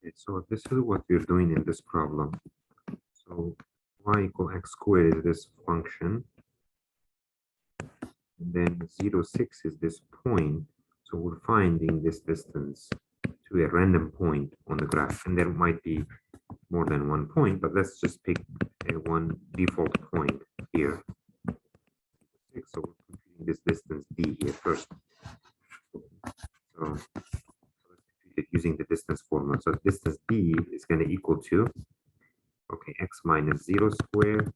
Okay, so this is what we're doing in this problem. So y equal x squared is this function. And then 0, 6 is this point. So we're finding this distance to a random point on the graph. And there might be more than one point, but let's just pick a one default point here. So we're computing this distance d here first. So let's compute it using the distance formula. So distance d is going to equal to, okay, x minus 0 squared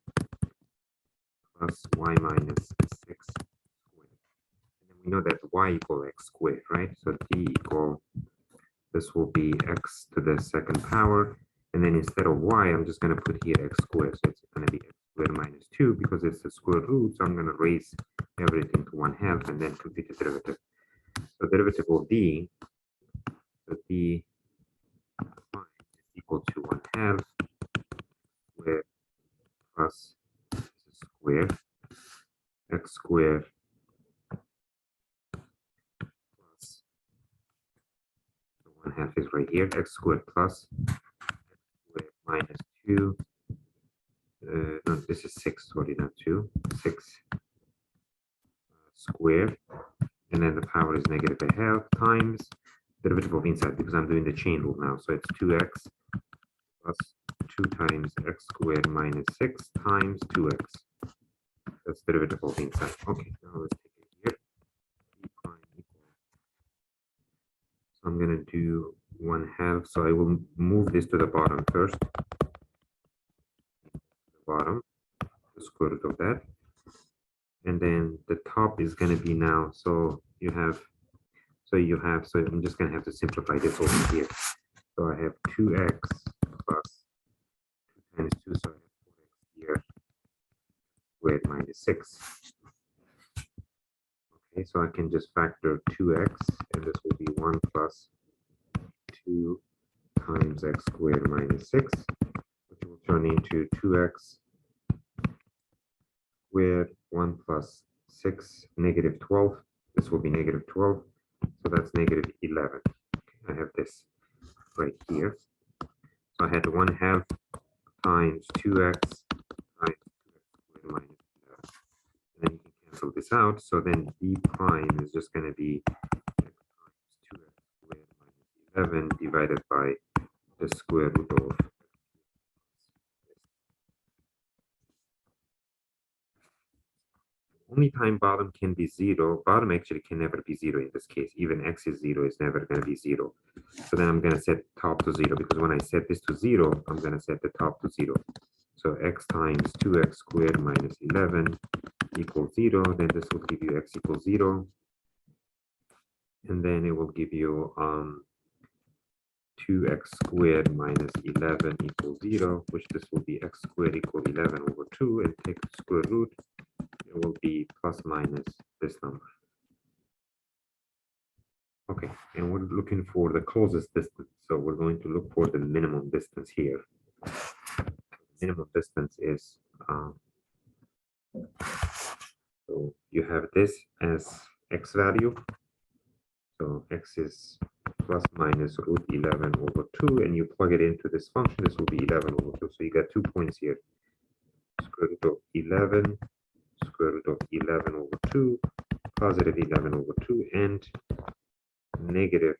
plus y minus 6 squared. And then we know that y equal x squared, right? So d equal, this will be x to the second power. And then instead of y, I'm just going to put here x squared. So it's going to be x squared minus 2 because it's the square root. So I'm going to raise everything to 1/2 and then compute the derivative. So derivative of d, so d is equal to 1/2 squared plus square x squared plus, so 1/2 is right here, x squared plus x squared minus 2. No, this is 6, sorry, not 2, 6 squared, and then the power is negative 1/2 times derivative of inside because I'm doing the chain rule now. So it's 2x plus 2 times x squared minus 6 times 2x. That's derivative of inside. Okay, now let's take it here. D prime equals. So I'm going to do 1/2. So I will move this to the bottom first. The bottom, the square root of that. And then the top is going to be now, so you have, so I'm just going to have to simplify this over here. So I have 2x plus 2 times 2, so I have 4x here, squared minus 6. Okay, so I can just factor 2x, and this will be 1 plus 2 times x squared minus 6, which will turn into 2x squared 1 plus 6, negative 12. This will be negative 12, so that's negative 11. Okay, I have this right here. So I had 1/2 times 2x times 2x squared minus 11. And then you can cancel this out. So then d prime is just going to be x times 2x squared minus 11 divided by the square root of. Only time bottom can be 0. Bottom actually can never be 0 in this case. Even x is 0 is never going to be 0. So then I'm going to set top to 0 because when I set this to 0, I'm going to set the top to 0. So x times 2x squared minus 11 equals 0. Then this will give you x equals 0. And then it will give you 2x squared minus 11 equals 0, which this will be x squared equal 11 over 2. And take the square root. It will be plus minus this number. Okay, and we're looking for the closest distance. So we're going to look for the minimum distance here. Minimum distance is, so you have this as x value. So x is plus minus root 11 over 2, and you plug it into this function. This will be 11 over 2. So you got 2 points here. Square root of 11. Square root of 11 over 2, positive 11 over 2, and negative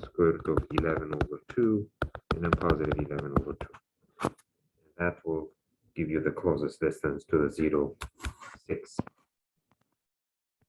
square root of 11 over 2, and then positive 11 over 2. And that will give you the closest distance to the 0, 6